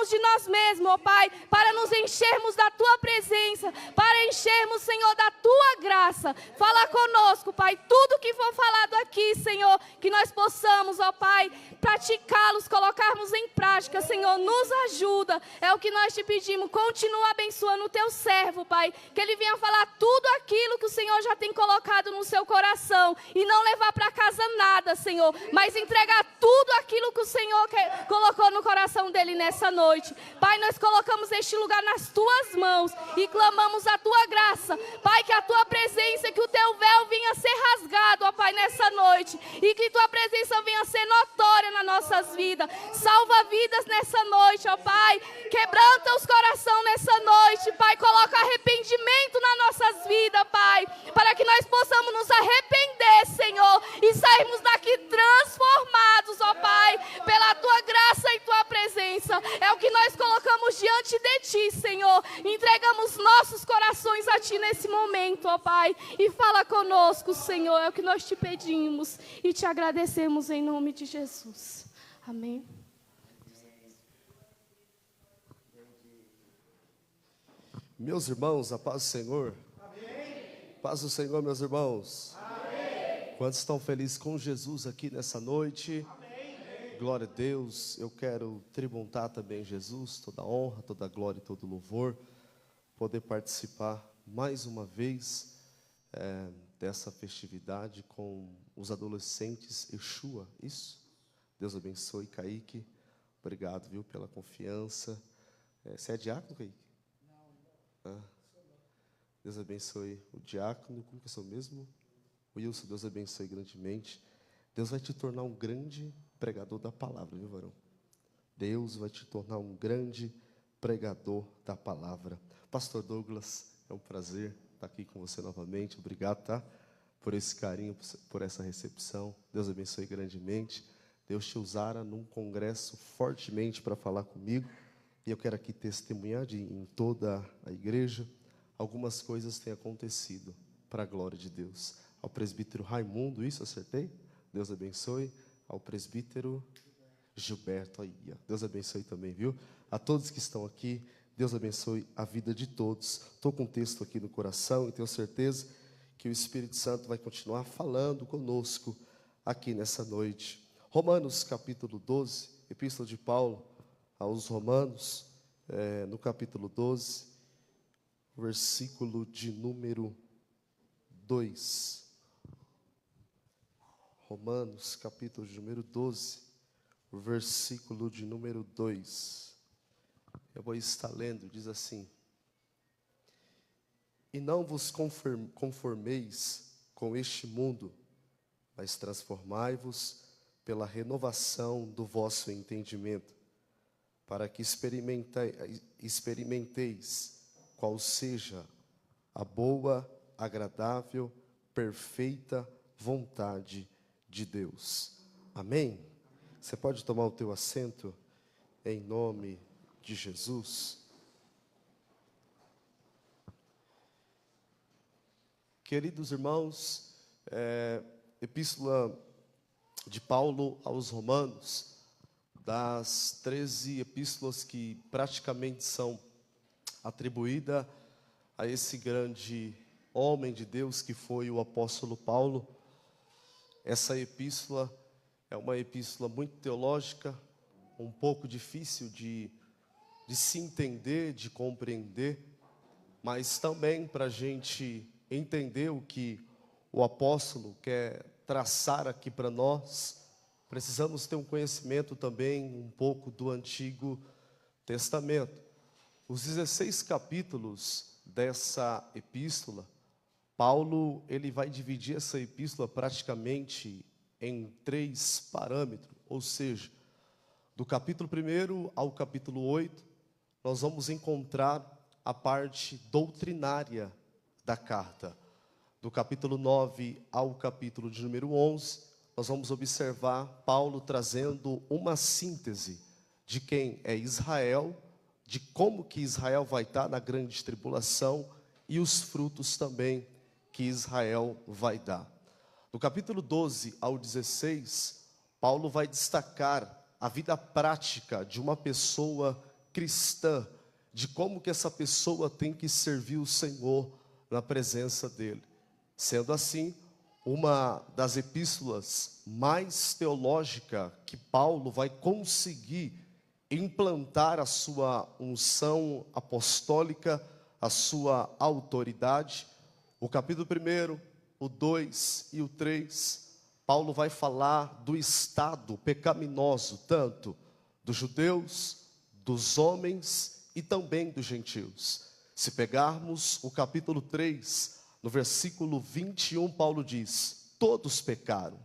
negarmos de nós mesmos, ó Pai, para nos enchermos da Tua presença, para enchermos, Senhor, da Tua graça. Fala conosco, Pai, tudo que for falado aqui, Senhor, que nós possamos, ó Pai, praticá-los, colocarmos em prática, Senhor, nos ajuda. É o que nós te pedimos. Continua abençoando o Teu servo, Pai, que ele venha falar tudo aquilo que o Senhor já tem colocado no seu coração e não levar para casa nada, Senhor, mas entregar tudo aquilo que o Senhor colocou no coração dele nessa noite. Pai, nós colocamos este lugar nas Tuas mãos e clamamos a Tua graça, Pai, que a Tua presença, que o Teu véu venha ser rasgado, ó Pai, nessa noite, e que Tua presença venha ser notória nas nossas vidas. Salva vidas nessa noite, ó Pai, quebranta os corações nessa noite, Pai, coloca arrependimento nas nossas vidas, Pai, para que nós possamos nos arrepender, Senhor, e sairmos daqui transformados, ó Pai, pela Tua graça e Tua presença. É o que nós colocamos diante de Ti, Senhor. Entregamos nossos corações a Ti nesse momento, ó Pai, e fala conosco, Senhor. É o que nós Te pedimos e Te agradecemos em nome de Jesus. Amém. Meus irmãos, a paz do Senhor. Amém. Paz do Senhor, meus irmãos. Amém. Quantos estão felizes com Jesus aqui nessa noite? Amém. Glória a Deus. Eu quero tributar também Jesus, toda a honra, toda a glória e todo o louvor, poder participar mais uma vez dessa festividade com os adolescentes Exua, isso? Deus abençoe, Kaique. Obrigado, viu, pela confiança. Você é diácono, Kaique? Deus abençoe o diácono. Como que é o seu mesmo? Wilson, Deus abençoe grandemente. Deus vai te tornar um grande pregador da palavra, viu, varão? Deus vai te tornar um grande pregador da palavra. Pastor Douglas, é um prazer estar aqui com você novamente. Obrigado, tá? Por esse carinho, por essa recepção. Deus abençoe grandemente. Deus te usara num congresso fortemente para falar comigo. E eu quero aqui testemunhar em toda a igreja, algumas coisas têm acontecido para a glória de Deus. Ao presbítero Raimundo, isso acertei? Deus abençoe. Ao presbítero Gilberto, aí, Deus abençoe também, viu? A todos que estão aqui, Deus abençoe a vida de todos. Estou com um texto aqui no coração e tenho certeza que o Espírito Santo vai continuar falando conosco aqui nessa noite. Romanos capítulo 12, epístola de Paulo aos Romanos, no capítulo 12, versículo de número 2. Romanos, capítulo de número 12, versículo de número 2. Eu vou estar lendo, diz assim: E não vos conformeis com este mundo, mas transformai-vos pela renovação do vosso entendimento, para que experimenteis qual seja a boa, agradável, perfeita vontade de Deus. Amém? Você pode tomar o teu assento em nome de Jesus. Queridos irmãos, epístola de Paulo aos Romanos, das 13 epístolas que praticamente são atribuídas a esse grande homem de Deus que foi o apóstolo Paulo. Essa epístola é uma epístola muito teológica, um pouco difícil de se entender, de compreender, mas também para a gente entender o que o apóstolo quer traçar aqui para nós, precisamos ter um conhecimento também um pouco do Antigo Testamento. Os 16 capítulos dessa epístola, Paulo ele vai dividir essa epístola praticamente em 3 parâmetros, ou seja, do capítulo 1 ao capítulo 8, nós vamos encontrar a parte doutrinária da carta. Do capítulo 9 ao capítulo de número 11, nós vamos observar Paulo trazendo uma síntese de quem é Israel, de como que Israel vai estar na grande tribulação e os frutos também que Israel vai dar. Do capítulo 12 ao 16, Paulo vai destacar a vida prática de uma pessoa cristã de como que essa pessoa tem que servir o Senhor na presença dele. Sendo assim, uma das epístolas mais teológica que Paulo vai conseguir implantar a sua unção apostólica, a sua autoridade. O capítulo 1, o 2 e o 3, Paulo vai falar do estado pecaminoso, tanto dos judeus, dos homens e também dos gentios. Se pegarmos o capítulo 3, no versículo 21, Paulo diz: todos pecaram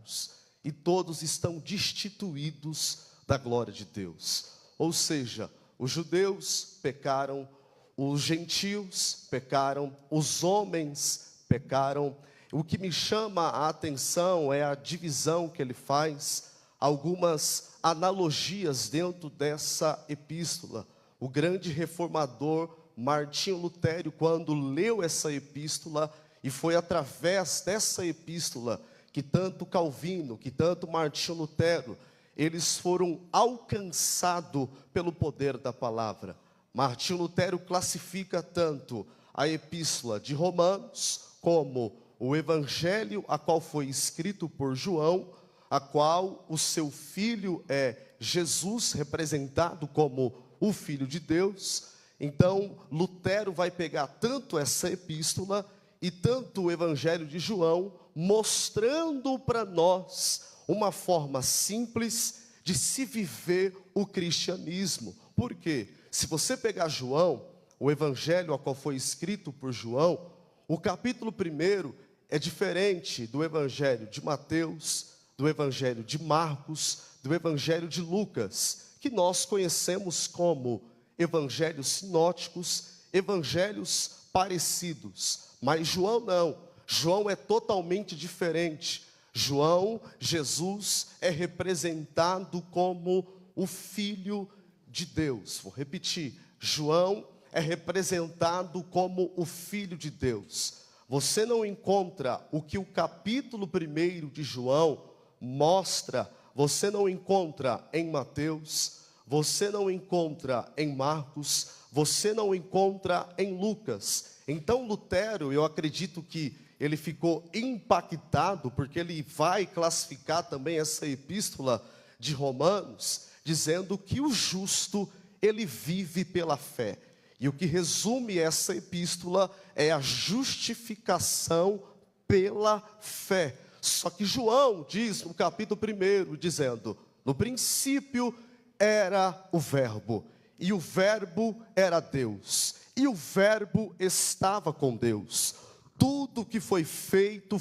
e todos estão destituídos da glória de Deus. Ou seja, os judeus pecaram, os gentios pecaram, os homens pecaram. O que me chama a atenção é a divisão que ele faz, algumas analogias dentro dessa epístola. O grande reformador Martinho Lutero, quando leu essa epístola, e foi através dessa epístola que tanto Calvino, que tanto Martinho Lutero, eles foram alcançados pelo poder da palavra. Martinho Lutero classifica tanto a epístola de Romanos como o evangelho a qual foi escrito por João, a qual o seu filho é Jesus, representado como o Filho de Deus. Então, Lutero vai pegar tanto essa epístola e tanto o evangelho de João, mostrando para nós uma forma simples de se viver o cristianismo. Por quê? Se você pegar João, o evangelho a qual foi escrito por João, o capítulo 1 é diferente do evangelho de Mateus, do evangelho de Marcos, do evangelho de Lucas, que nós conhecemos como evangelhos sinóticos, evangelhos parecidos. Mas João não, João é totalmente diferente. João, Jesus é representado como o Filho de Deus. Vou repetir, João é representado como o Filho de Deus. Você não encontra o que o capítulo 1 de João mostra, você não encontra em Mateus, você não encontra em Marcos, você não encontra em Lucas. Então Lutero, eu acredito que ele ficou impactado, porque ele vai classificar também essa epístola de Romanos, dizendo que o justo, ele vive pela fé. E o que resume essa epístola é a justificação pela fé. Só que João diz no capítulo 1, dizendo: no princípio era o verbo, e o verbo era Deus, e o verbo estava com Deus. Tudo que foi feito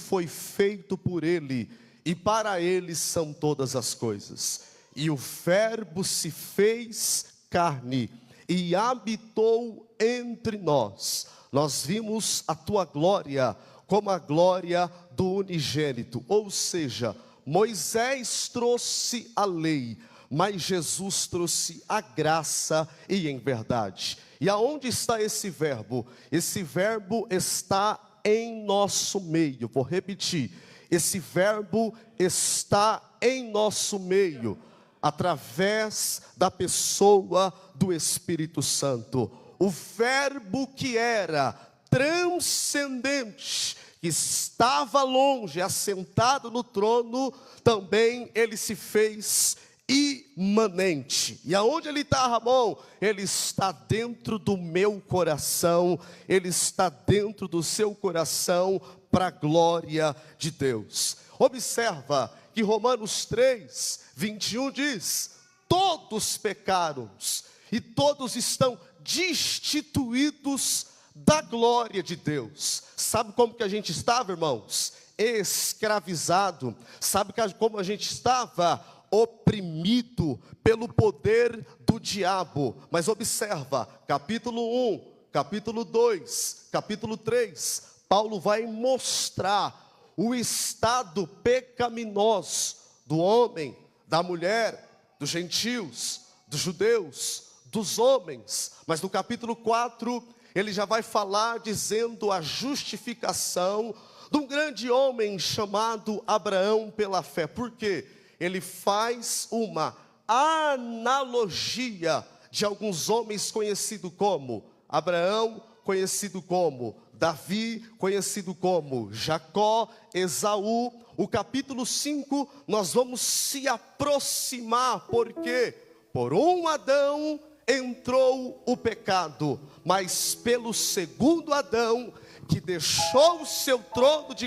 por ele, e para ele são todas as coisas. E o verbo se fez carne e habitou entre nós. Nós vimos a tua glória como a glória do unigênito. Ou seja, Moisés trouxe a lei, mas Jesus trouxe a graça e em verdade. E aonde está esse verbo? Esse verbo está em nosso meio. Vou repetir, esse verbo está em nosso meio, através da pessoa do Espírito Santo. O verbo que era transcendente, que estava longe, assentado no trono, também ele se fez imanente. E aonde ele está, Ramon? Ele está dentro do meu coração, ele está dentro do seu coração, para a glória de Deus. Observa que Romanos 3, 21 diz: todos pecaram e todos estão destituídos da glória de Deus. Sabe como que a gente estava, irmãos? Escravizado. Sabe como a gente estava? Oprimido pelo poder do diabo. Mas observa, capítulo 1, capítulo 2, capítulo 3, Paulo vai mostrar o estado pecaminoso do homem, da mulher, dos gentios, dos judeus, dos homens. Mas no capítulo 4, ele já vai falar dizendo a justificação de um grande homem chamado Abraão pela fé. Por quê? Ele faz uma analogia de alguns homens conhecidos como Abraão, conhecido como Davi, conhecido como Jacó, Esaú. O capítulo 5, nós vamos se aproximar, porque por um Adão entrou o pecado, mas pelo segundo Adão, que deixou o seu trono de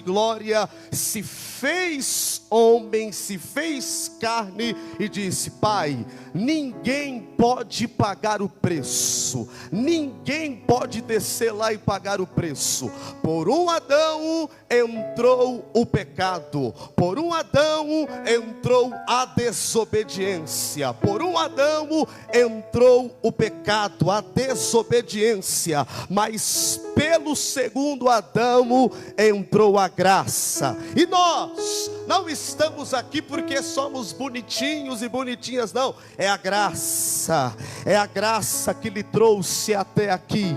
glória, se fez homem, se fez carne e disse: Pai, ninguém pode pagar o preço, ninguém pode descer lá e pagar o preço. Por um Adão entrou o pecado, por um Adão entrou a desobediência, por um Adão entrou o pecado, a desobediência, mas pelo segundo Adão entrou a graça. E nós não estamos aqui porque somos bonitinhos e bonitinhas, não. É a graça que lhe trouxe até aqui.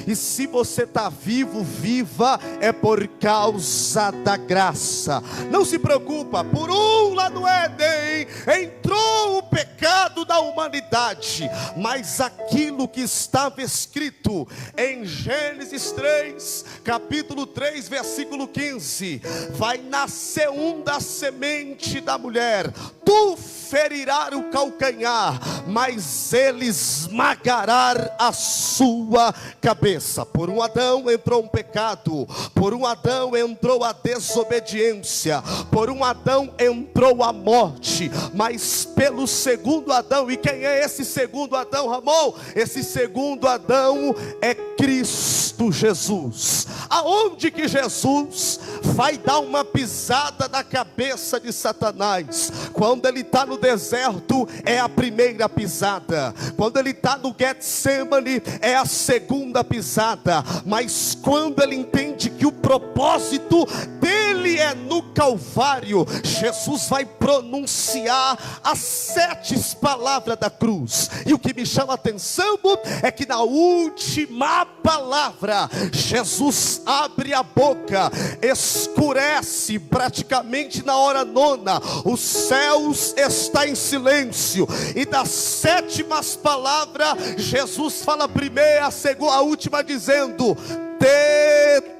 E se você está vivo, viva, é por causa da graça. Não se preocupa, por um lá no Éden entrou o pecado da humanidade, mas aquilo que estava escrito em Gênesis 3, capítulo 3, versículo 15: vai nascer da semente da mulher, tu ferirás o calcanhar, mas ele esmagará a sua cabeça. Por um Adão entrou um pecado, por um Adão entrou a desobediência, por um Adão entrou a morte, mas pelo segundo Adão. E quem é esse segundo Adão, Ramon? Esse segundo Adão é Cristo Jesus. Aonde que Jesus vai dar uma pisada na cabeça de Satanás? Quando ele está no deserto, é a primeira pisada. Quando ele está no Getsemane, é a segunda pisada. Mas quando ele entende que o propósito dele é no Calvário, Jesus vai pronunciar as 7 palavras da cruz. E o que me chama a atenção é que na última palavra, Jesus abre a boca, escurece praticamente na hora 9, os céus está em silêncio, e das 7 palavras, Jesus fala primeiro, a última dizendo: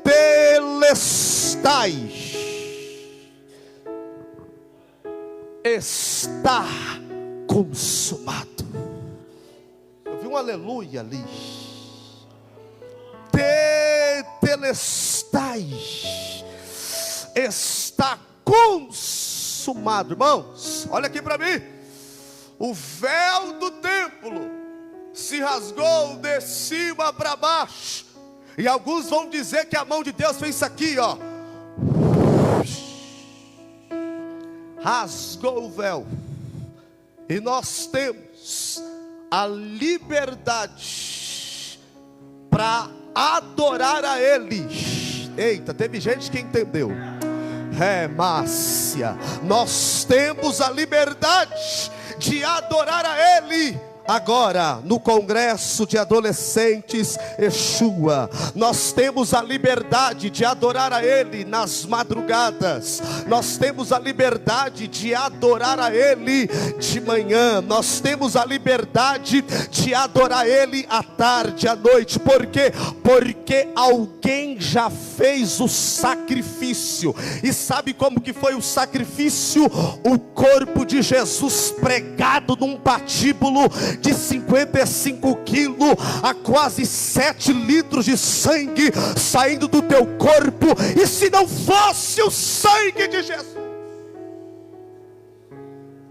tetelestai, está consumado. Eu vi um aleluia ali. Tetelestai, está consumado. Irmãos, olha aqui para mim. O véu do templo se rasgou de cima para baixo, e alguns vão dizer que a mão de Deus fez isso aqui, ó, rasgou o véu, e nós temos a liberdade para adorar a Ele. Eita, teve gente que entendeu. Márcia, nós temos a liberdade de adorar a Ele. Agora, no congresso de adolescentes Yeshua, nós temos a liberdade de adorar a Ele nas madrugadas, nós temos a liberdade de adorar a Ele de manhã, nós temos a liberdade de adorar Ele à tarde, à noite. Por quê? Porque alguém já fez o sacrifício. E sabe como que foi o sacrifício? O corpo de Jesus pregado num patíbulo de 55 quilos, a quase 7 litros de sangue saindo do teu corpo. E se não fosse o sangue de Jesus,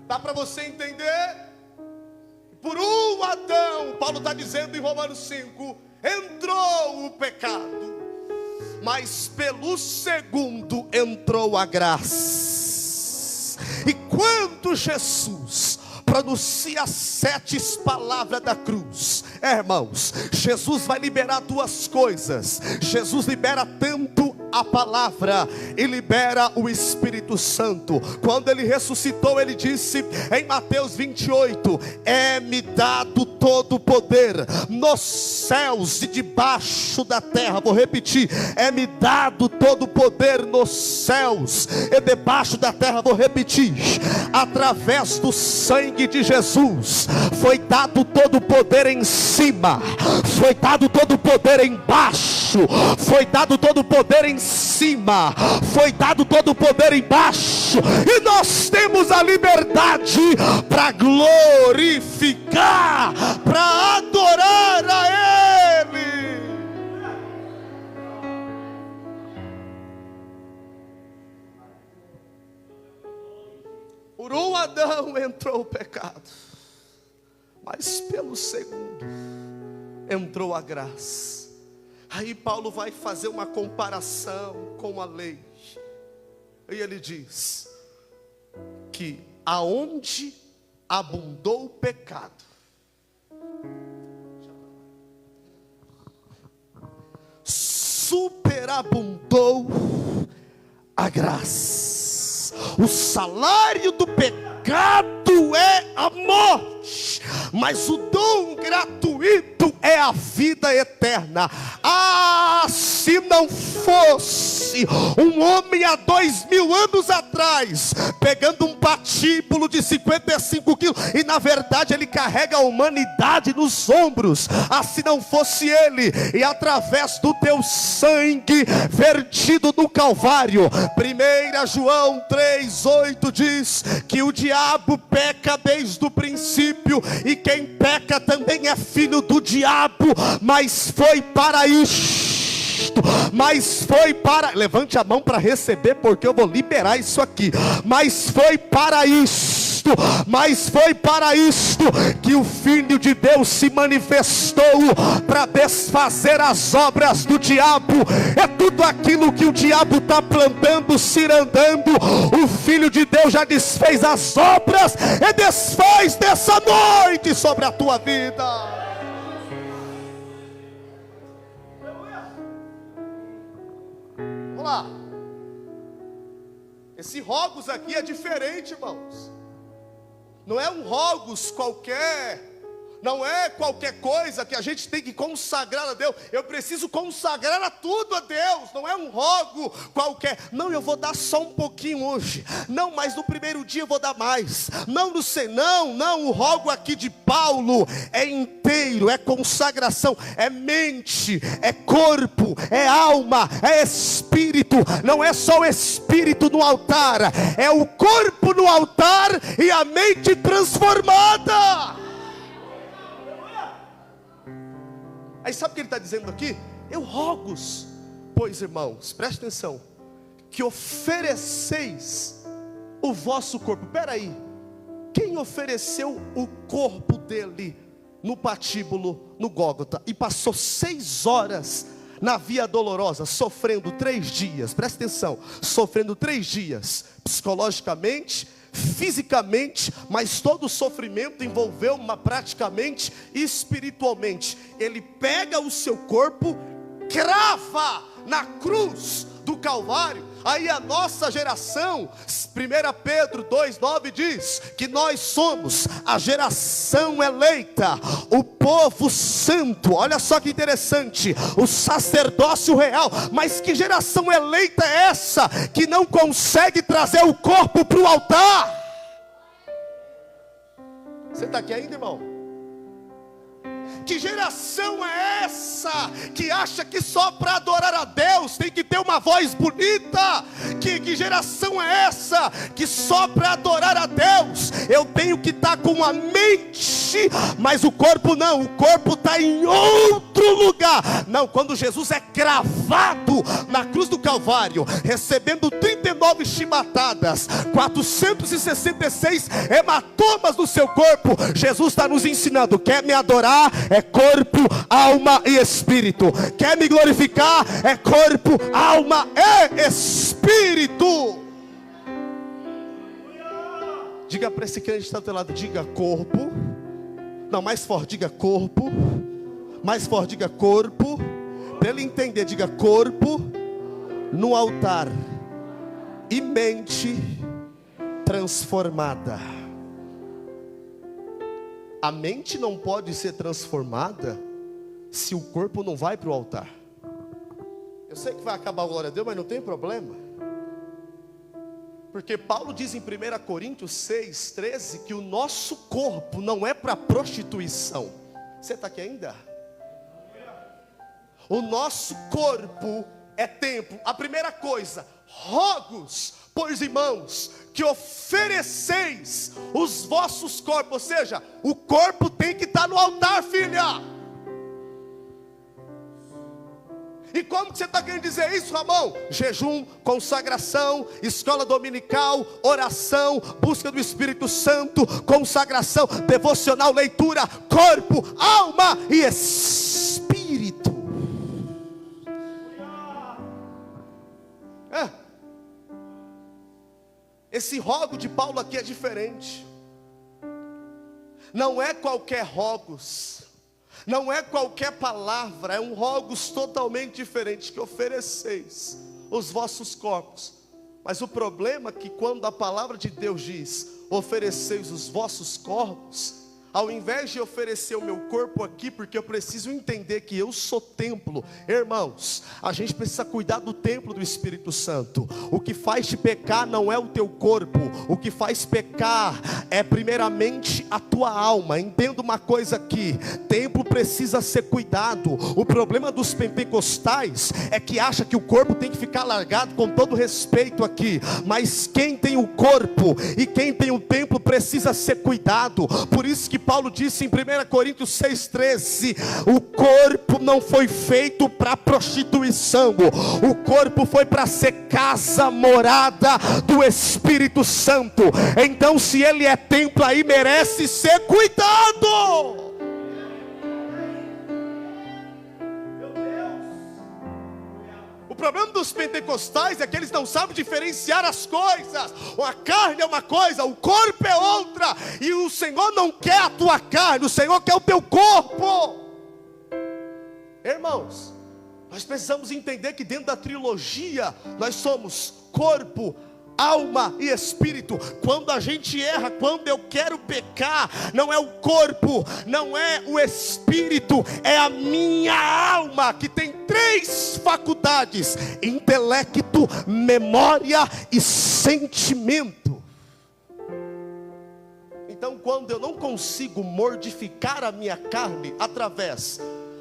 dá para você entender? Por um Adão, Paulo está dizendo em Romanos 5, entrou o pecado, mas pelo segundo entrou a graça. E quando Jesus pronuncia as 7 palavras da cruz, irmãos, Jesus vai liberar 2 coisas. Jesus libera tanto a palavra e libera o Espírito Santo. Quando ele ressuscitou, ele disse em Mateus 28: é-me dado todo o poder nos céus e debaixo da terra. Vou repetir: é-me dado todo o poder nos céus e debaixo da terra. Vou repetir: através do sangue de Jesus foi dado todo o poder em cima, foi dado todo o poder embaixo, foi dado todo o poder em cima, foi dado todo o poder embaixo, e nós temos a liberdade para glorificar, para adorar a Ele. Por um Adão entrou o pecado, mas pelo segundo entrou a graça. Aí Paulo vai fazer uma comparação com a lei, e ele diz que aonde abundou o pecado, superabundou a graça. O salário do pecado é a morte, mas o dom gratuito é a vida eterna. Ah, se não fosse um homem há 2000 anos atrás pegando um patíbulo de 55 quilos, e na verdade ele carrega a humanidade nos ombros, ah, se não fosse ele, e através do teu sangue vertido no Calvário. 1 João 3,8 diz que o diabo peca desde o princípio, e quem peca também é filho do diabo, mas foi para isto, levante a mão para receber, porque eu vou liberar isso aqui. Mas foi para isto que o Filho de Deus se manifestou, para desfazer as obras do diabo. É tudo aquilo que o diabo está plantando, cirandando, o Filho de Deus já desfez as obras e desfaz dessa noite sobre a tua vida. Vamos lá. Esse rogos aqui é diferente, irmãos. Não é um rogos qualquer, não é qualquer coisa que a gente tem que consagrar a Deus. Eu preciso consagrar a tudo a Deus. Não é um rogo qualquer. Não, eu vou dar só um pouquinho hoje. Não, mas no primeiro dia eu vou dar mais. Não, não sei, não. O rogo aqui de Paulo é inteiro, é consagração, é mente, é corpo, é alma, é espírito. Não é só o espírito no altar, é o corpo no altar e a mente transformada. Aí sabe o que ele está dizendo aqui? Eu rogo-vos, pois irmãos, preste atenção, que ofereceis o vosso corpo. Espera aí, quem ofereceu o corpo dele no patíbulo, no Gólgota, e passou 6 horas na via dolorosa, sofrendo 3 dias, preste atenção, sofrendo 3 dias, psicologicamente, fisicamente, mas todo o sofrimento envolveu praticamente espiritualmente. Ele pega o seu corpo, crava na cruz do Calvário. Aí a nossa geração, 1 Pedro 2,9 diz que nós somos a geração eleita, o povo santo. Olha só que interessante, o sacerdócio real. Mas que geração eleita é essa que não consegue trazer o corpo para o altar? Você está aqui ainda, irmão? Que geração é essa que acha que só para adorar a Deus tem que ter uma voz bonita? Que geração é essa que só para adorar a Deus eu tenho que estar com a mente, mas o corpo não, o corpo está em outro lugar? Não, quando Jesus é cravado na cruz do Calvário, recebendo 39 chibatadas, 466 hematomas no seu corpo, Jesus está nos ensinando: quer me adorar? É corpo, alma e espírito. Quer me glorificar? É corpo, alma e espírito. Diga para esse crente que está do teu lado, diga corpo. Não, mais forte, diga corpo. Mais forte, diga corpo. Para ele entender, diga corpo, no altar e mente transformada. A mente não pode ser transformada se o corpo não vai para o altar. Eu sei que vai acabar a glória a Deus, mas não tem problema. Porque Paulo diz em 1 Coríntios 6:13 que o nosso corpo não é para prostituição. Você está aqui ainda? O nosso corpo é templo. A primeira coisa, rogo-vos, pois irmãos, que ofereceis os vossos corpos. Ou seja, o corpo tem que estar no altar, filha. E como que você está querendo dizer isso, Ramon? Jejum, consagração, escola dominical, oração, busca do Espírito Santo, consagração, devocional, leitura, corpo, alma e espírito. Esse rogo de Paulo aqui é diferente. Não é qualquer rogos, não é qualquer palavra, é um rogos totalmente diferente, que ofereceis os vossos corpos. Mas o problema é que quando a palavra de Deus diz, ofereceis os vossos corpos, ao invés de oferecer o meu corpo aqui, porque eu preciso entender que eu sou templo. Irmãos, a gente precisa cuidar do templo do Espírito Santo. O que faz te pecar não é o teu corpo. O que faz pecar é primeiramente a tua alma. Entenda uma coisa aqui, templo precisa ser cuidado. O problema dos pentecostais é que acha que o corpo tem que ficar largado, com todo respeito aqui. Mas quem tem o corpo e quem tem o templo precisa ser cuidado. Por isso que Paulo disse em 1 Coríntios 6:13, o corpo não foi feito para prostituição, o corpo foi para ser casa, morada do Espírito Santo. Então se ele é templo, aí merece ser cuidado. O problema dos pentecostais é que eles não sabem diferenciar as coisas. A carne é uma coisa, o corpo é outra. E o Senhor não quer a tua carne, o Senhor quer o teu corpo. Irmãos, nós precisamos entender que dentro da trilogia nós somos corpo, alma e espírito. Quando a gente erra, quando eu quero pecar, não é o corpo, não é o espírito, é a minha alma, que tem 3 faculdades: intelecto, memória e sentimento. Então quando eu não consigo mortificar a minha carne através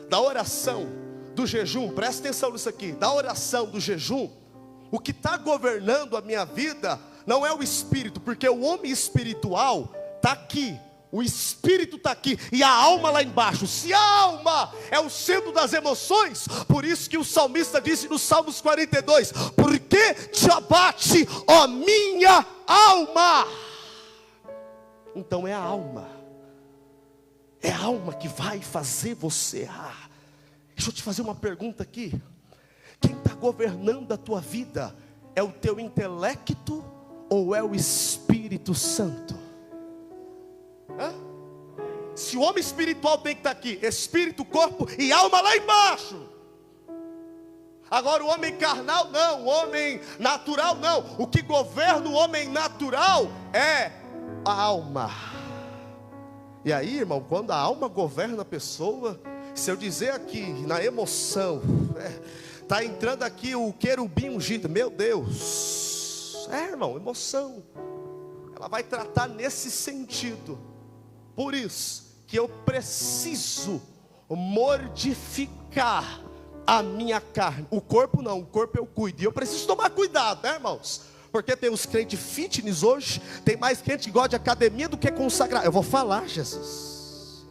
da oração, do jejum, presta atenção nisso aqui, da oração, do jejum, o que está governando a minha vida não é o espírito, porque o homem espiritual está aqui, o espírito está aqui e a alma lá embaixo. Se a alma é o centro das emoções, por isso que o salmista disse no Salmos 42, por que te abate, ó minha alma? Então é a alma que vai fazer você errar. Deixa eu te fazer uma pergunta aqui. Quem está governando a tua vida é o teu intelecto ou é o Espírito Santo? Se o homem espiritual tem que estar aqui, espírito, corpo e alma lá embaixo. Agora o homem carnal não, o homem natural não. O que governa o homem natural é a alma. E aí, irmão, quando a alma governa a pessoa, se eu dizer aqui na emoção, está entrando aqui o querubim ungido, meu Deus, irmão, emoção, ela vai tratar nesse sentido. Por isso que eu preciso mortificar a minha carne. O corpo não, o corpo eu cuido, e eu preciso tomar cuidado, né, irmãos? Porque tem os crentes fitness hoje, tem mais crente que gosta de academia do que consagrar. Eu vou falar, Jesus.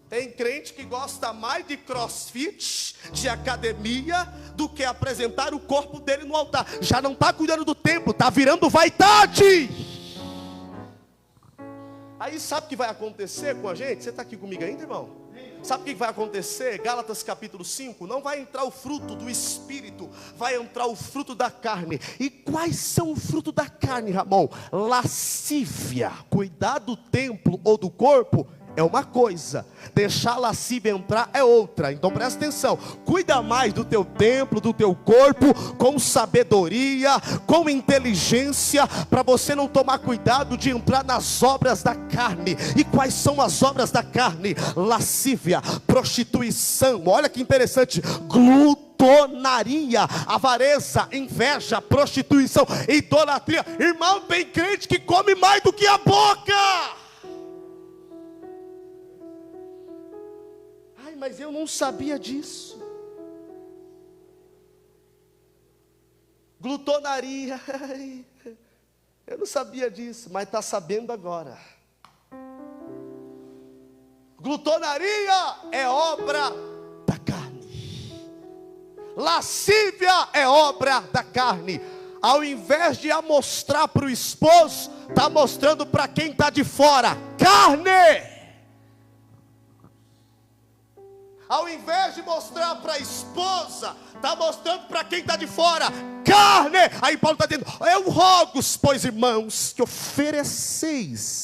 Tem crente que gosta mais de crossfit, de academia, do que apresentar o corpo dele no altar. Já não está cuidando do templo, está virando vaidade. Aí sabe o que vai acontecer com a gente? Você está aqui comigo ainda, irmão? Sabe o que vai acontecer? Gálatas capítulo 5, não vai entrar o fruto do Espírito, vai entrar o fruto da carne. E quais são o fruto da carne, Ramon? Lascívia. Cuidar do templo ou do corpo é uma coisa, deixar a lascívia entrar é outra. Então presta atenção, cuida mais do teu templo, do teu corpo, com sabedoria, com inteligência, para você não tomar cuidado de entrar nas obras da carne. E quais são as obras da carne? Lascívia, prostituição, olha que interessante, glutonaria, avareza, inveja, prostituição, idolatria. Irmão, tem crente que come mais do que a boca. Mas eu não sabia disso. Glutonaria, eu não sabia disso, mas está sabendo agora. Glutonaria é obra da carne. Lascívia é obra da carne. Ao invés de mostrar para o esposo, está mostrando para quem está de fora. Carne! Ao invés de mostrar para a esposa, está mostrando para quem está de fora. Carne! Aí Paulo está dizendo: eu rogo, pois irmãos, que ofereceis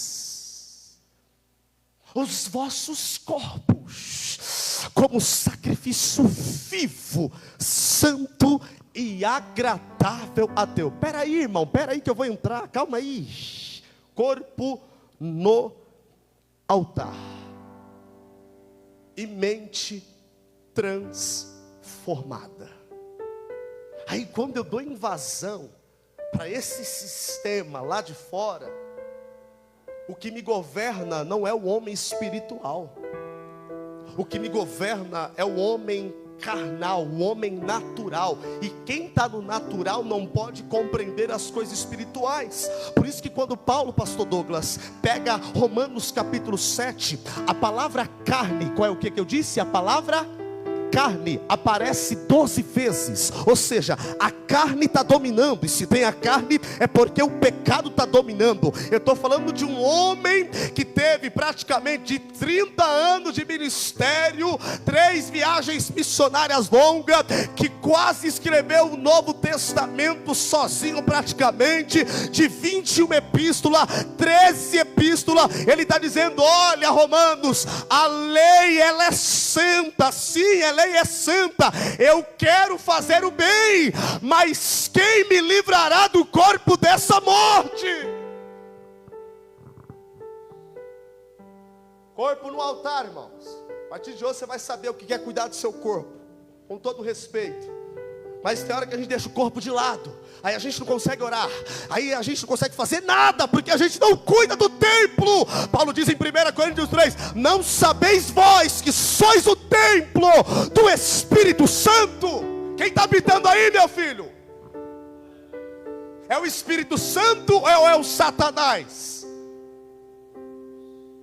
os vossos corpos como sacrifício vivo, santo e agradável a Deus. Espera aí, irmão, espera aí que eu vou entrar, calma aí. Corpo no altar e mente transformada. Aí quando eu dou invasão para esse sistema lá de fora, o que me governa não é o homem espiritual. O que me governa é o homem carnal, o homem natural. E quem está no natural não pode compreender as coisas espirituais. Por isso que quando Paulo, pastor Douglas, pega Romanos capítulo 7, a palavra carne, qual é o que eu disse? A palavra carne aparece 12 vezes. Ou seja, a carne está dominando. E se tem a carne, é porque o pecado está dominando. Eu estou falando de um homem que teve praticamente 30 anos de ministério, 3 viagens missionárias longas, que quase escreveu o Novo Testamento sozinho praticamente, de 21 epístolas, 13 epístolas. Ele está dizendo: olha, Romanos, a lei ela é santa, sim, a lei é santa, eu quero fazer o bem, mas quem me livrará do corpo dessa morte? Corpo no altar, irmãos. A partir de hoje você vai saber o que é cuidar do seu corpo, com todo respeito. Mas tem hora que a gente deixa o corpo de lado, aí a gente não consegue orar, aí a gente não consegue fazer nada, porque a gente não cuida do templo. Paulo diz em 1 Coríntios 3: não sabeis vós que sois o templo do Espírito Santo? Quem está habitando aí, meu filho? É o Espírito Santo ou é o Satanás?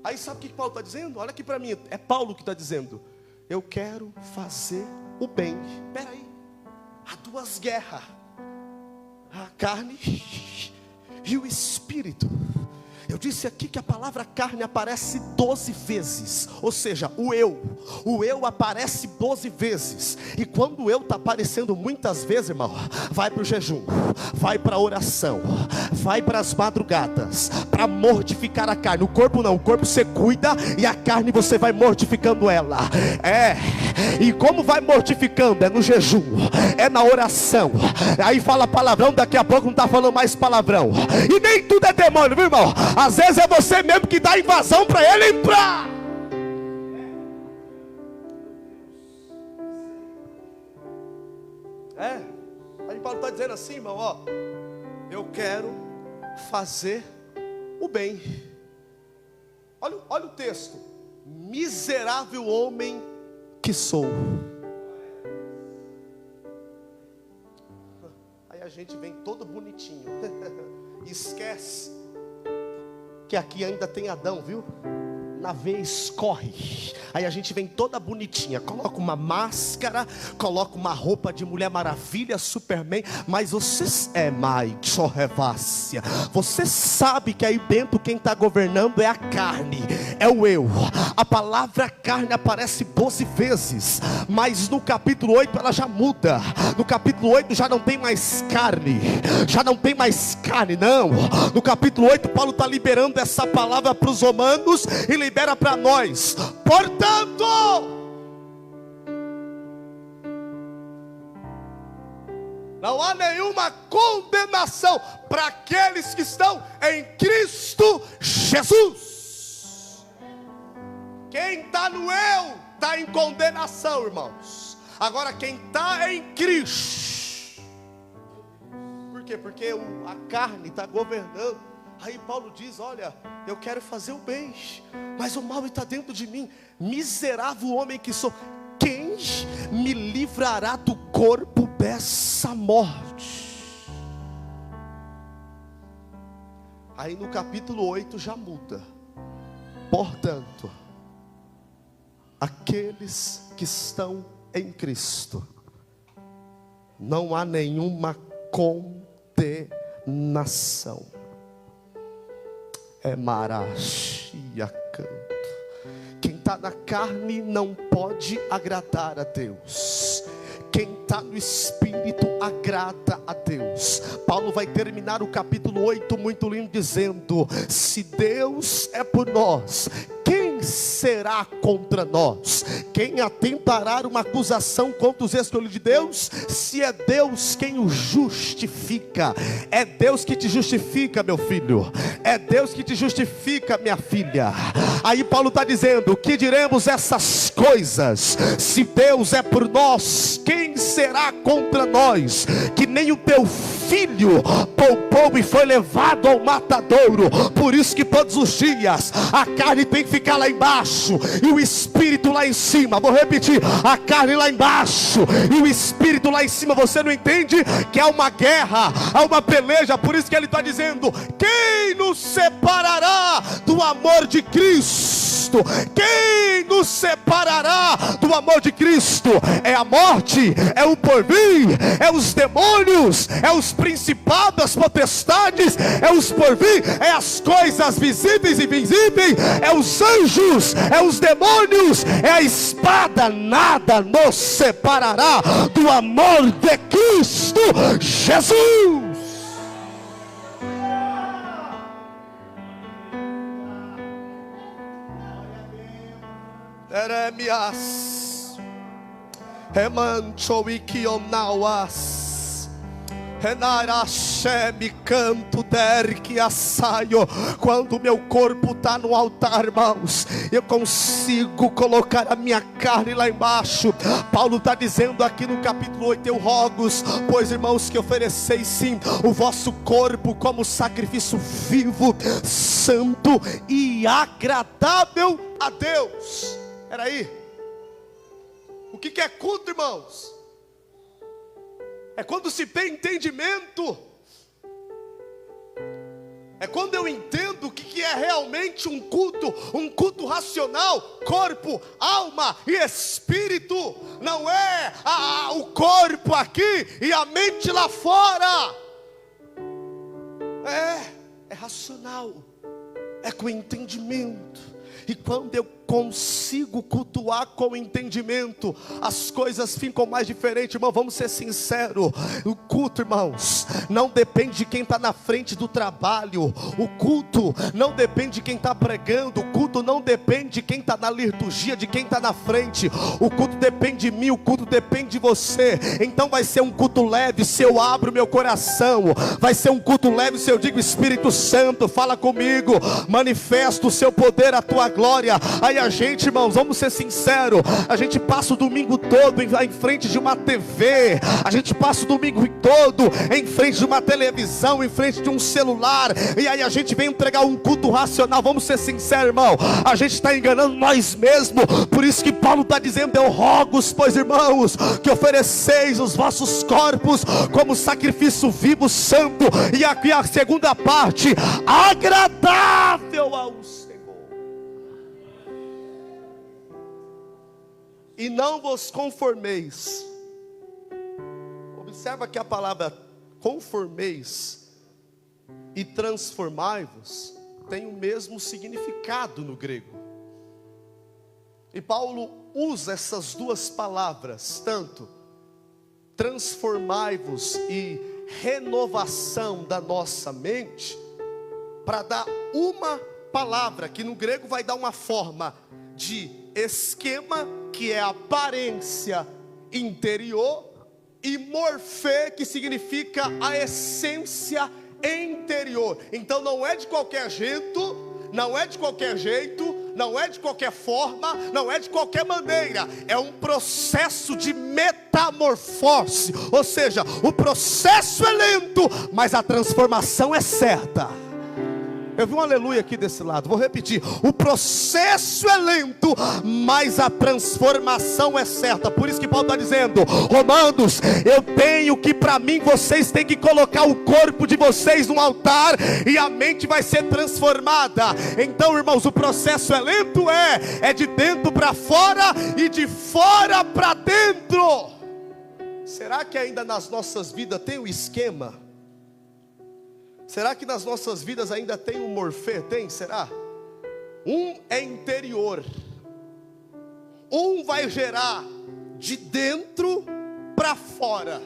Aí sabe o que Paulo está dizendo? Olha aqui para mim, é Paulo que está dizendo: eu quero fazer o bem. Espera aí, há duas guerras, a carne e o espírito. Eu disse aqui que a palavra carne aparece 12 vezes. Ou seja, o eu aparece 12 vezes. E quando o eu está aparecendo muitas vezes, irmão, vai para o jejum, vai para a oração, vai para as madrugadas, para mortificar a carne. O corpo não, o corpo você cuida, e a carne você vai mortificando ela. E como vai mortificando? É no jejum, é na oração. Aí fala palavrão, daqui a pouco não está falando mais palavrão. E nem tudo é demônio, viu, irmão? Às vezes é você mesmo que dá invasão para ele entrar. Aí Paulo está dizendo assim, irmão, ó, eu quero fazer o bem. Olha o texto: miserável homem que sou. Aí a gente vem todo bonitinho e esquece que aqui ainda tem Adão, viu? Na vez corre. Aí a gente vem toda bonitinha, coloca uma máscara, coloca uma roupa de Mulher Maravilha, Superman. Mas você você sabe que aí dentro quem está governando é a carne, é o eu. A palavra carne aparece 12 vezes, mas no capítulo 8 ela já muda. No capítulo 8 já não tem mais carne, não. No capítulo 8 Paulo está liberando essa palavra para os romanos e libera para nós. Portanto, não há nenhuma condenação para aqueles que estão em Cristo Jesus. Quem está no eu está em condenação, irmãos. Agora quem está em Cristo, por quê? Porque a carne está governando. Aí Paulo diz, olha, eu quero fazer o bem, mas o mal está dentro de mim. Miserável homem que sou, quem me livrará do corpo dessa morte? Aí no capítulo 8 já muda. Portanto, aqueles que estão em Cristo, não há nenhuma condenação. É marachia canto. Quem está na carne não pode agradar a Deus. Quem está no Espírito agrada a Deus. Paulo vai terminar o capítulo 8 muito lindo dizendo: se Deus é por nós, quem será contra nós? Quem atentará uma acusação contra os escolhidos de Deus? Se é Deus quem o justifica. É Deus que te justifica, meu filho. É Deus que te justifica, minha filha. Aí Paulo está dizendo: o que diremos essas coisas? Se Deus é por nós, quem será contra nós? Que nem o teu filho poupou e foi levado ao matadouro. Por isso que todos os dias a carne tem que ficar lá embaixo e o espírito lá em cima. Vou repetir: a carne lá embaixo e o espírito lá em cima. Você não entende que há uma guerra, há uma peleja? Por isso que ele está dizendo: quem nos separará do amor de Cristo? Quem nos separará do amor de Cristo? É a morte, é o porvir, é os demônios, é os principados, as potestades, é os porvir, é as coisas visíveis e invisíveis, é os anjos, é os demônios, é a espada. Nada nos separará do amor de Cristo Jesus. Jeremias, Remancho e Kionauas, Renaracheme canto derque assaio. Quando meu corpo está no altar, irmãos, eu consigo colocar a minha carne lá embaixo. Paulo está dizendo aqui no capítulo 8: eu rogo-os, pois irmãos, que ofereceis sim o vosso corpo como sacrifício vivo, santo e agradável a Deus. Peraí, o que é culto, irmãos? É quando se tem entendimento. É quando eu entendo o que é realmente um culto racional, corpo, alma e espírito. Não é o corpo aqui e a mente lá fora. É racional, é com entendimento. E quando eu consigo cultuar com entendimento, as coisas ficam mais diferentes, irmão. Vamos ser sinceros: o culto, irmãos, não depende de quem está na frente do trabalho. O culto não depende de quem está pregando. O culto não depende de quem está na liturgia, de quem está na frente. O culto depende de mim, o culto depende de você. Então vai ser um culto leve se eu abro meu coração. Vai ser um culto leve se eu digo: Espírito Santo, fala comigo, manifesta o seu poder, a tua glória. Aí a gente, irmãos, vamos ser sinceros, a gente passa o domingo todo em frente de uma TV, a gente passa o domingo todo em frente de uma televisão, em frente de um celular, e aí a gente vem entregar um culto racional. Vamos ser sinceros, irmão, a gente está enganando nós mesmos. Por isso que Paulo está dizendo: eu rogo-os, pois irmãos, que ofereceis os vossos corpos como sacrifício vivo, santo, e aqui a segunda parte, agradável ao Senhor. E não vos conformeis. Observa que a palavra conformeis e transformai-vos tem o mesmo significado no grego. E Paulo usa essas duas palavras, tanto transformai-vos e renovação da nossa mente, para dar uma palavra, que no grego vai dar uma forma de esquema, que é aparência interior, e morfê, que significa a essência interior. Então não é de qualquer jeito, não é de qualquer jeito, não é de qualquer forma, não é de qualquer maneira. É um processo de metamorfose. Ou seja, o processo é lento, mas a transformação é certa. Eu vi um aleluia aqui desse lado, vou repetir. O processo é lento, mas a transformação é certa. Por isso que Paulo está dizendo, Romanos, eu tenho que, para mim, vocês têm que colocar o corpo de vocês no altar, e a mente vai ser transformada. Então, irmãos, o processo é lento, é de dentro para fora e de fora para dentro. Será que ainda nas nossas vidas tem um esquema? Será que nas nossas vidas ainda tem um morfê? Tem, será? Um é interior. Um vai gerar de dentro para fora.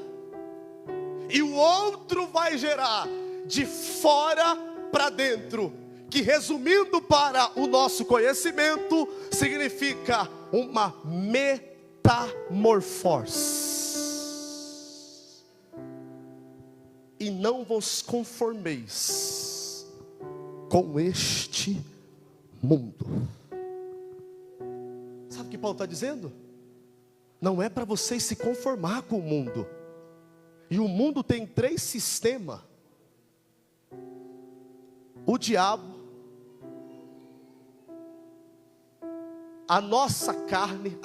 E o outro vai gerar de fora para dentro. Que, resumindo para o nosso conhecimento, significa uma metamorfose. E não vos conformeis com este mundo. Sabe o que Paulo está dizendo? Não é para vocês se conformar com o mundo. E o mundo tem 3 sistemas: o diabo, a nossa carne,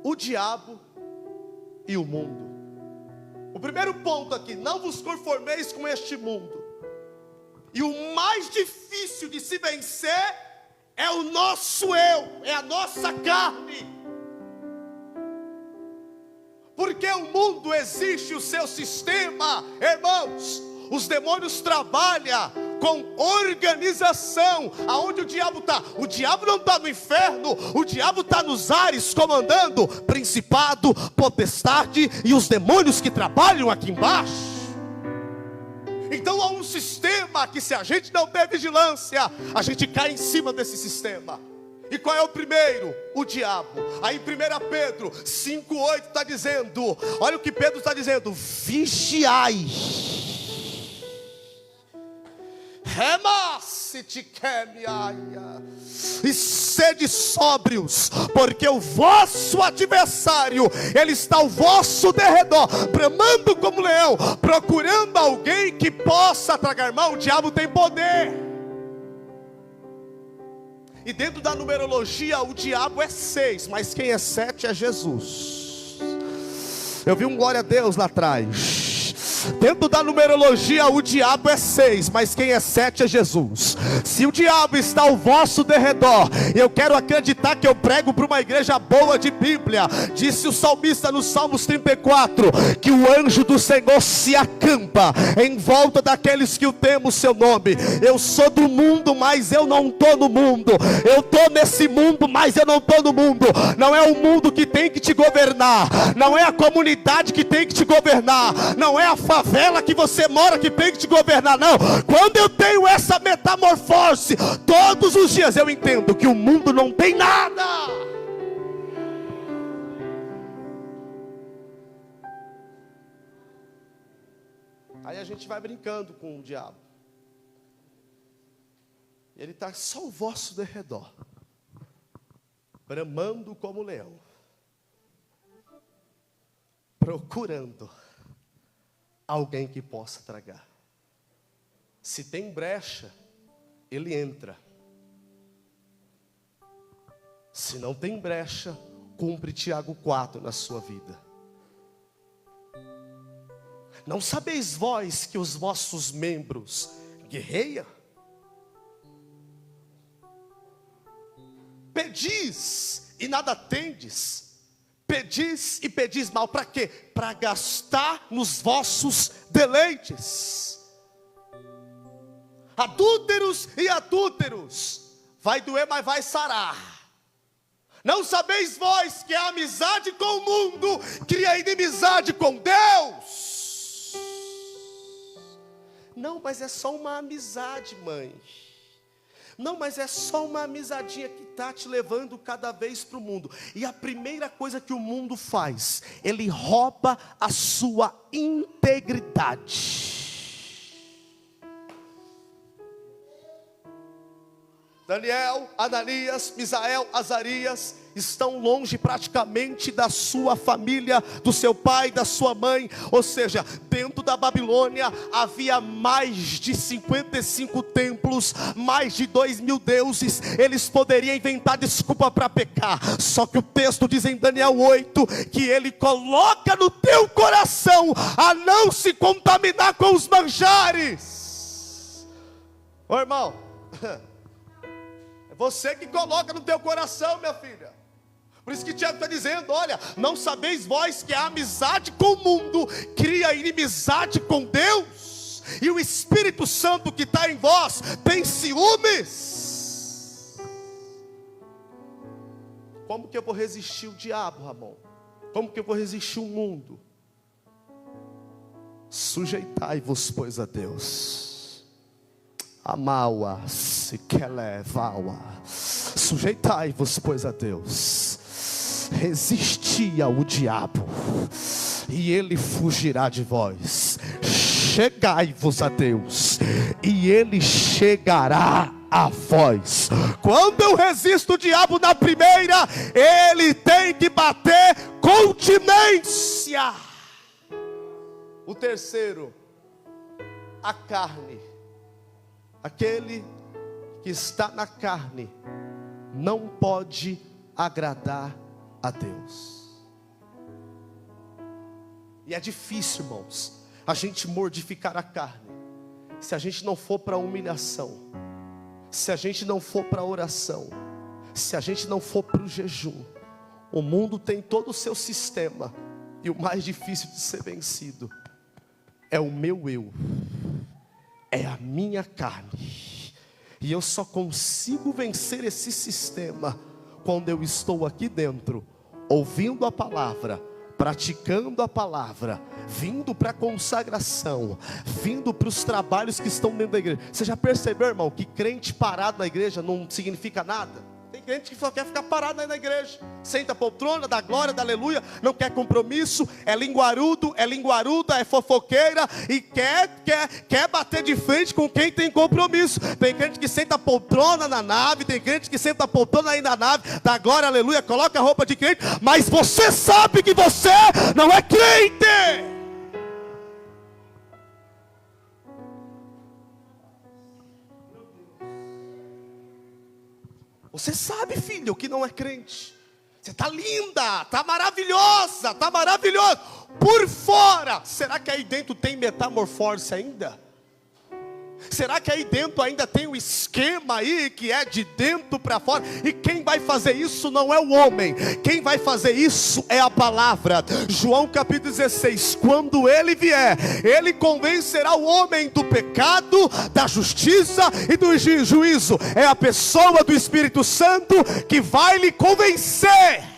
o diabo e o mundo. O primeiro ponto aqui, não vos conformeis com este mundo. E o mais difícil de se vencer é o nosso eu, é a nossa carne. Porque o mundo existe o seu sistema, irmãos. Os demônios trabalham com organização. Aonde o diabo está? O diabo não está no inferno, o diabo está nos ares, comandando principado, potestade e os demônios que trabalham aqui embaixo. Então há um sistema que, se a gente não der vigilância, a gente cai em cima desse sistema. E qual é o primeiro? O diabo. Aí em 1 Pedro 5,8 está dizendo, olha o que Pedro está dizendo: vigiai, e sede sóbrios, porque o vosso adversário, ele está ao vosso derredor, bramando como leão, procurando alguém que possa tragar. Irmão, o diabo tem poder. E dentro da numerologia, o diabo é 6, mas quem é 7 é Jesus. Eu vi um glória a Deus lá atrás. Dentro da numerologia, o diabo é 6, mas quem é 7 é Jesus. Se o diabo está ao vosso derredor, eu quero acreditar que eu prego para uma igreja boa de Bíblia. Disse o salmista no Salmos 34, que o anjo do Senhor se acampa em volta daqueles que o temem o seu nome. Eu sou do mundo, mas eu não estou no mundo. Eu estou nesse mundo, mas eu não estou no mundo. Não é o mundo que tem que te governar, não é a comunidade que tem que te governar, não é a favela que você mora que tem que te governar, não. Quando eu tenho essa metamorfose, todos os dias eu entendo que o mundo não tem nada. Aí a gente vai brincando com o diabo. Ele está só ao vosso derredor, bramando como leão, procurando alguém que possa tragar. Se tem brecha, ele entra. Se não tem brecha, cumpre Tiago 4 na sua vida. Não sabeis vós que os vossos membros guerreiam? Pedis e nada tendes. Pedis e pedis mal, para quê? Para gastar nos vossos deleites. Adúlteros e adúlteros, vai doer, mas vai sarar. Não sabeis vós que a amizade com o mundo cria inimizade com Deus? Não, mas é só uma amizade, mãe. Não, mas é só uma amizadinha que está te levando cada vez para o mundo. E a primeira coisa que o mundo faz, ele rouba a sua integridade. Daniel, Ananias, Misael, Azarias estão longe praticamente da sua família, do seu pai, da sua mãe. Ou seja, dentro da Babilônia havia mais de 55 templos, mais de 2.000 deuses. Eles poderiam inventar desculpa para pecar. Só que o texto diz em Daniel 8 que ele coloca no teu coração a não se contaminar com os manjares. Ô irmão, você que coloca no teu coração, minha filha. Por isso que Tiago está dizendo, olha, não sabeis vós que a amizade com o mundo cria inimizade com Deus? E o Espírito Santo que está em vós tem ciúmes? Como que eu vou resistir o diabo, Ramon? Como que eu vou resistir o mundo? Sujeitai-vos, pois, a Deus. Amaua, se quer levar-a. Sujeitai-vos, pois, a Deus. Resisti ao diabo, e ele fugirá de vós. Chegai-vos a Deus, e ele chegará a vós. Quando eu resisto o diabo na primeira, ele tem que bater continência. O terceiro, a carne. Aquele que está na carne não pode agradar a Deus. E é difícil, irmãos, a gente mortificar a carne, se a gente não for para a humilhação, se a gente não for para a oração, se a gente não for para o jejum. O mundo tem todo o seu sistema, e o mais difícil de ser vencido é o meu eu, é a minha carne. E eu só consigo vencer esse sistema quando eu estou aqui dentro, ouvindo a palavra, praticando a palavra, vindo para a consagração, vindo para os trabalhos que estão dentro da igreja. Você já percebeu, irmão, que crente parado na igreja não significa nada? Tem crente que só quer ficar parado aí na igreja, senta a poltrona, dá glória, dá aleluia, não quer compromisso, é linguaruda, é fofoqueira, e quer bater de frente com quem tem compromisso. Tem crente que senta a poltrona na nave, tem crente que senta a poltrona aí na nave, dá glória, aleluia, coloca a roupa de crente, mas você sabe que você não é crente. Você sabe, filho, que não é crente. Você está linda, está maravilhosa, está maravilhoso. Por fora, será que aí dentro tem metamorfose ainda? Será que aí dentro ainda tem um esquema aí que é de dentro para fora? E quem vai fazer isso não é o homem, quem vai fazer isso é a palavra. João capítulo 16, quando ele vier, ele convencerá o homem do pecado, da justiça e do juízo. É a pessoa do Espírito Santo que vai lhe convencer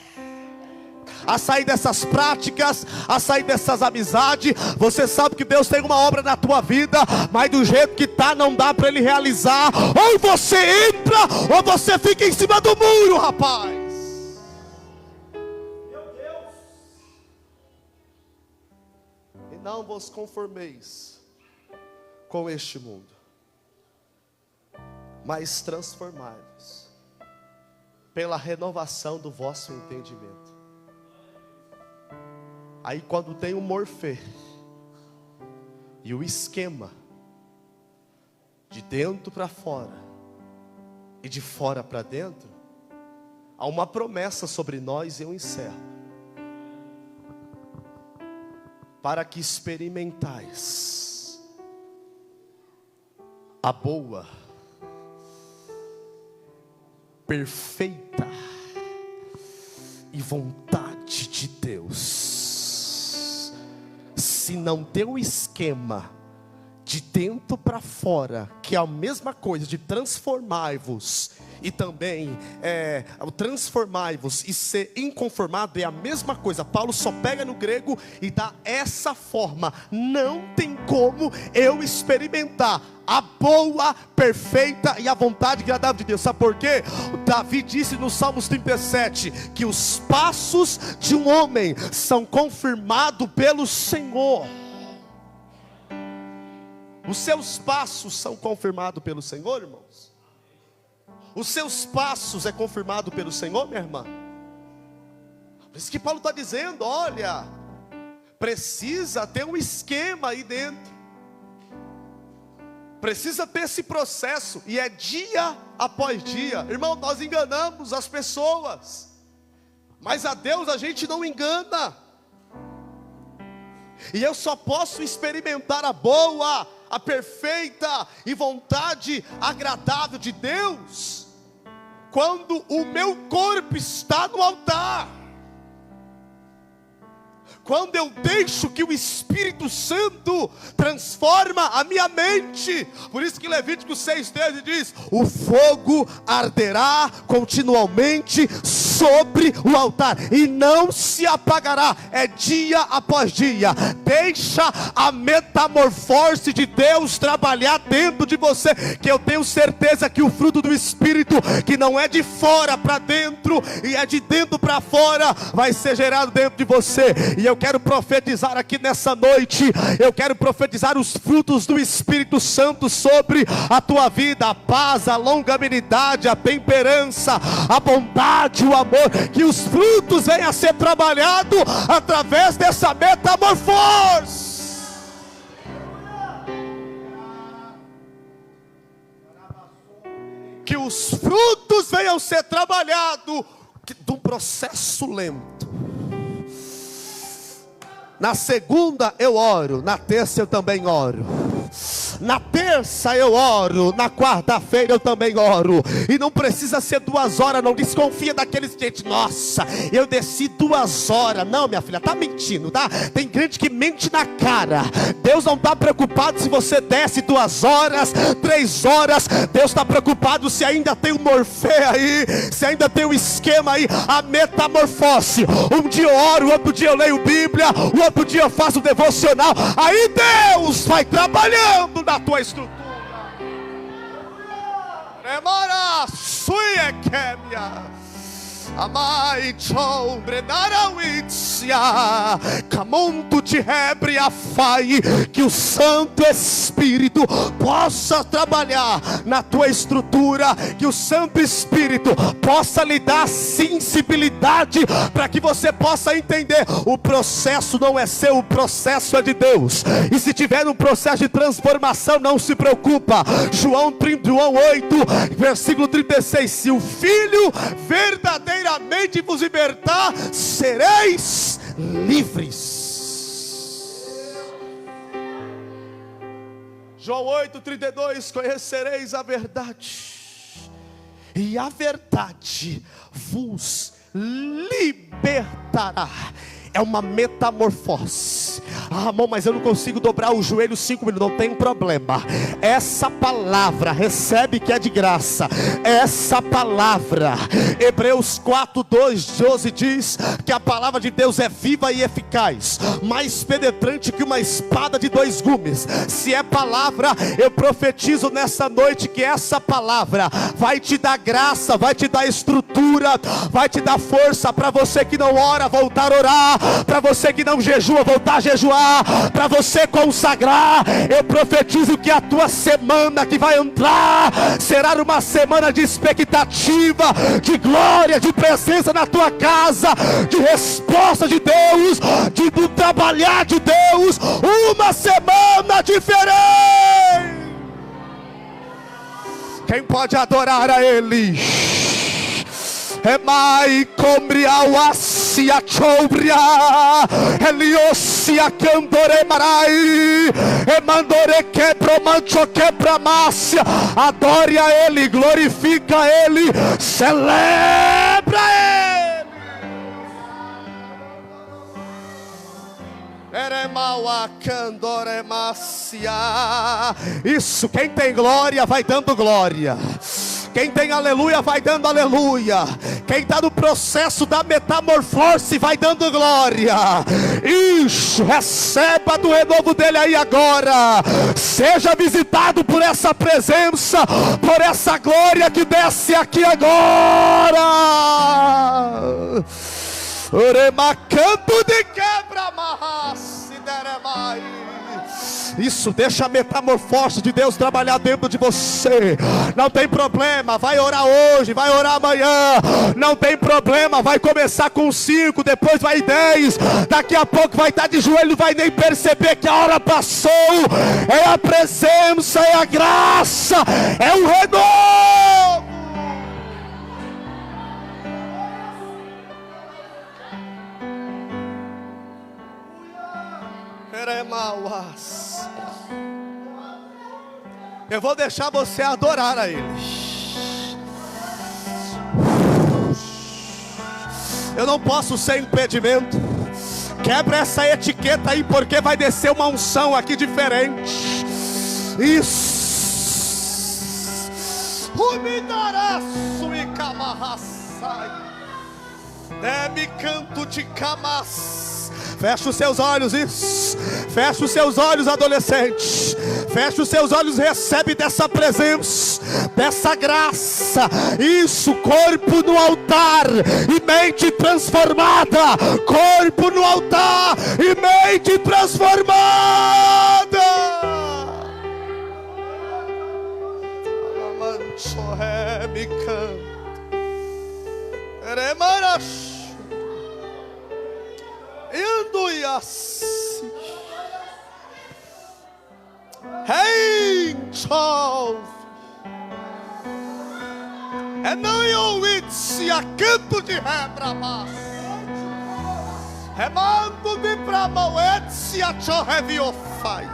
a sair dessas práticas, a sair dessas amizades. Você sabe que Deus tem uma obra na tua vida, mas do jeito que está não dá para Ele realizar. Ou você entra, ou você fica em cima do muro, rapaz. Meu Deus. E não vos conformeis com este mundo, mas transformai-vos pela renovação do vosso entendimento. Aí quando tem o morfê e o esquema de dentro para fora e de fora para dentro, há uma promessa sobre nós, e eu encerro. Para que experimentais a boa, perfeita e vontade de Deus. Se não tem um esquema de dentro para fora, que é a mesma coisa de transformai-vos, e também o transformai-vos e ser inconformado é a mesma coisa. Paulo só pega no grego e dá essa forma. Não tem como eu experimentar a boa, perfeita e a vontade agradável de Deus. Sabe por quê? Davi disse no Salmos 37 que os passos de um homem são confirmados pelo Senhor. Os seus passos são confirmados pelo Senhor, irmãos? Os seus passos é confirmado pelo Senhor, minha irmã? Por isso que Paulo está dizendo, olha, precisa ter um esquema aí dentro. Precisa ter esse processo, e é dia após dia. Irmão, nós enganamos as pessoas, mas a Deus a gente não engana. E eu só posso experimentar a boa, a perfeita e vontade agradável de Deus quando o meu corpo está no altar, quando eu deixo que o Espírito Santo transforma a minha mente. Por isso que Levítico 6,13 diz: o fogo arderá continuamente sobre o altar e não se apagará. É dia após dia. Deixa a metamorfose de Deus trabalhar dentro de você, que eu tenho certeza que o fruto do Espírito, que não é de fora para dentro e é de dentro para fora, vai ser gerado dentro de você. E eu quero profetizar aqui nessa noite, eu quero profetizar os frutos do Espírito Santo sobre a tua vida: a paz, a longanimidade, a temperança, a bondade, o amor. Que os frutos venham a ser trabalhados através dessa metamorfose. Que os frutos venham a ser trabalhados de um processo lento. Na segunda eu oro, na terça eu também oro. Na terça eu oro, na quarta-feira eu também oro. E não precisa ser 2 horas, não desconfia daqueles gente, nossa, eu desci 2 horas. Não, minha filha, tá mentindo, tá? Tem crente que mente na cara. Deus não está preocupado se você desce 2 horas, 3 horas. Deus está preocupado se ainda tem o morfé aí, se ainda tem o esquema aí, a metamorfose. Um dia eu oro, outro dia eu leio Bíblia, o outro dia eu faço devocional. Aí Deus vai trabalhando na tua estrutura. Remora suia quemia. Amai chombre narawitsia. Camonto te rebre a fai. Que o Santo Espírito possa trabalhar na tua estrutura. Que o Santo Espírito possa lhe dar sensibilidade para que você possa entender: o processo não é seu, o processo é de Deus. E se tiver um processo de transformação, não se preocupa. João 8, versículo 36: se o Filho verdadeiramente vos libertar, sereis livres. João 8,32: conhecereis a verdade, e a verdade vos libertará. É uma metamorfose. Ah, irmão, mas eu não consigo dobrar o joelho 5 minutos. Não tem problema. Essa palavra, recebe que é de graça. Essa palavra, Hebreus 4:12 diz que a palavra de Deus é viva e eficaz, mais penetrante que uma espada de 2 gumes. Se é palavra, eu profetizo nessa noite que essa palavra vai te dar graça, vai te dar estrutura, vai te dar força. Para você que não ora, voltar a orar. Para você que não jejua, voltar a jejuar. Para você consagrar. Eu profetizo que a tua semana que vai entrar será uma semana de expectativa, de glória, de presença na tua casa, de resposta de Deus, do trabalhar de Deus. Uma semana diferente. Quem pode adorar a Ele? Emai combriau asia chobria, eliosia candore marai, emandore quebra mancho quebra mássia. Adore a Ele, glorifica a Ele, celebra a Ele. Isso, quem tem glória vai dando glória. Quem tem aleluia vai dando aleluia. Quem está no processo da metamorfose vai dando glória. Isso, receba do renovo dele aí agora. Seja visitado por essa presença, por essa glória que desce aqui agora. Oremacanto de quebra amarrasse deremai. Isso, deixa a metamorfose de Deus trabalhar dentro de você. Não tem problema, vai orar hoje, vai orar amanhã. Não tem problema, vai começar com 5, depois vai 10. Daqui a pouco vai estar de joelho, não vai nem perceber que a hora passou. É a presença, é a graça, é o renovo. Eu vou deixar você adorar a Ele. Eu não posso ser impedimento. Quebra essa etiqueta aí, porque vai descer uma unção aqui diferente. Isso. Ruminaraço e camarraçai. Deme canto de camas. Fecha os seus olhos, isso. Fecha os seus olhos, adolescente. Fecha os seus olhos, recebe dessa presença, dessa graça. Isso, corpo no altar e mente transformada. Corpo no altar e mente transformada. Me canto. Hey, Charles. É não eu se a canto de rebramas. É mando de brama se a chorreviofai.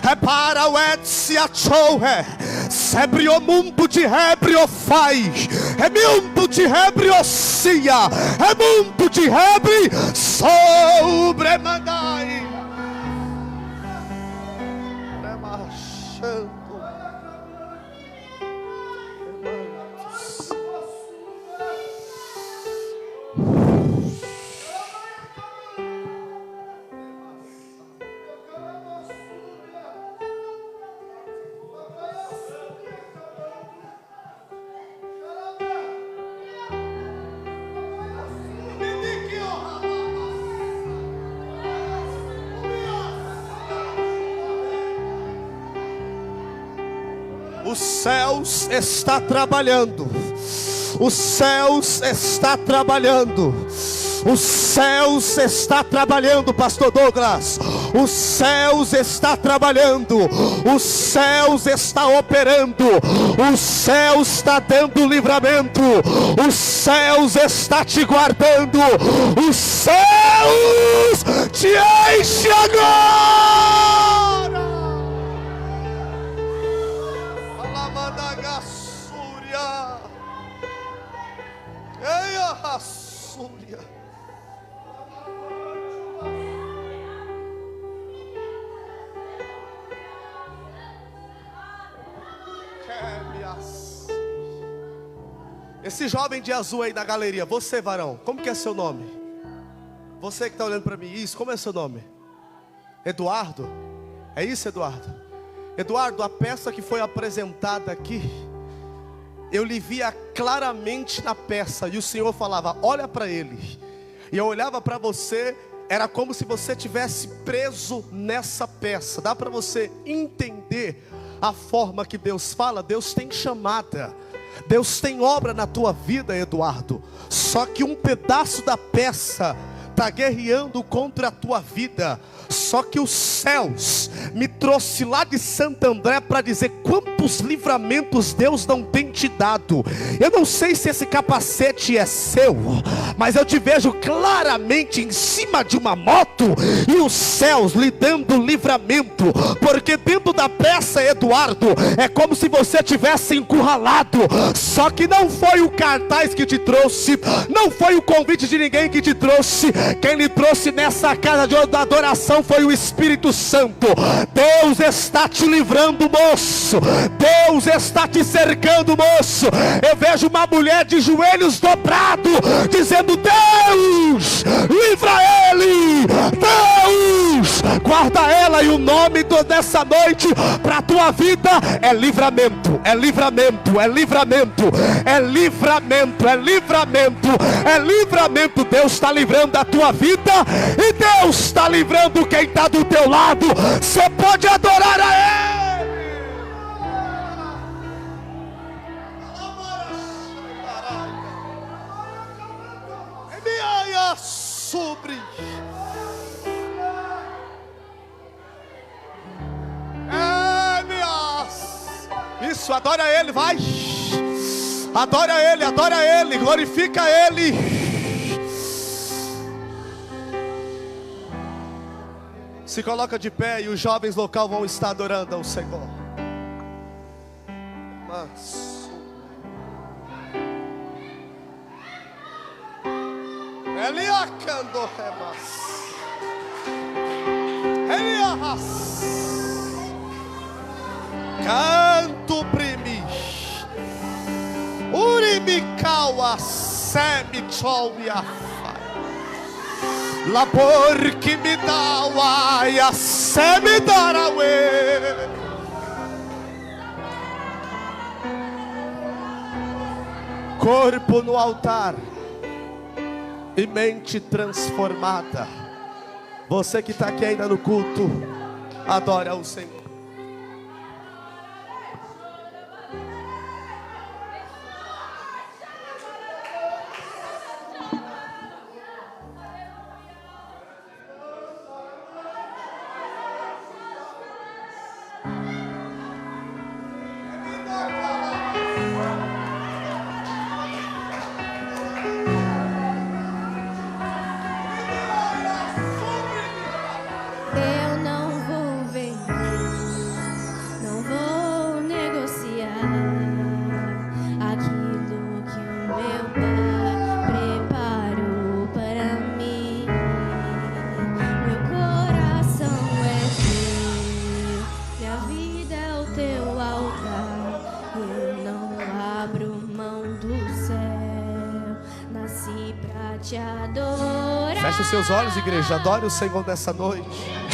É para o se a chorre. Sempre o mundo de rebriofai. É mundo de rebriocia. É mundo de rebri sobre mandai. Os céus está trabalhando. Os céus está trabalhando. Os céus está trabalhando, pastor Douglas. Os céus está trabalhando. Os céus está operando. Os céus está dando livramento. Os céus está te guardando. Os céus te enchem agora. Esse jovem de azul aí da galeria, você, varão, como que é seu nome? Você que está olhando para mim, isso, como é seu nome? Eduardo? É isso, Eduardo? Eduardo, a peça que foi apresentada aqui, eu lhe via claramente na peça, e o Senhor falava, olha para ele. E eu olhava para você, era como se você tivesse preso nessa peça. Dá para você entender a forma que Deus fala? Deus tem chamada, Deus tem obra na tua vida, Eduardo. Só que um pedaço da peça está guerreando contra a tua vida. Só que os céus me trouxe lá de Santo André para dizer quantos livramentos Deus não tem te dado. Eu não sei se esse capacete é seu, mas eu te vejo claramente em cima de uma moto e os céus lhe dando livramento, porque dentro da peça, Eduardo, é como se você tivesse encurralado, só que não foi o cartaz que te trouxe, não foi o convite de ninguém que te trouxe. Quem lhe trouxe nessa casa de adoração foi o Espírito Santo. Deus está te livrando, moço. Deus está te cercando, moço. Eu vejo uma mulher de joelhos dobrados dizendo: Deus, livra ele, Deus, guarda ela. E o nome dessa noite para a tua vida é livramento, é livramento, é livramento, é livramento, é livramento, é livramento. Deus está livrando a tua vida e Deus está livrando quem está do teu lado. Você pode adorar a Ele. Sobre isso, adora Ele, vai, adora Ele, glorifica Ele. Se coloca de pé e os jovens local vão estar adorando ao Senhor. Mas Eliacando remas, Eliahas, canto primi, Urimikawa semichoia, labor que me dá o aia semidarawe. Corpo no altar e mente transformada. Você que está aqui ainda no culto, adora o Senhor. Feche os seus olhos, igreja. Adore o Senhor nessa noite.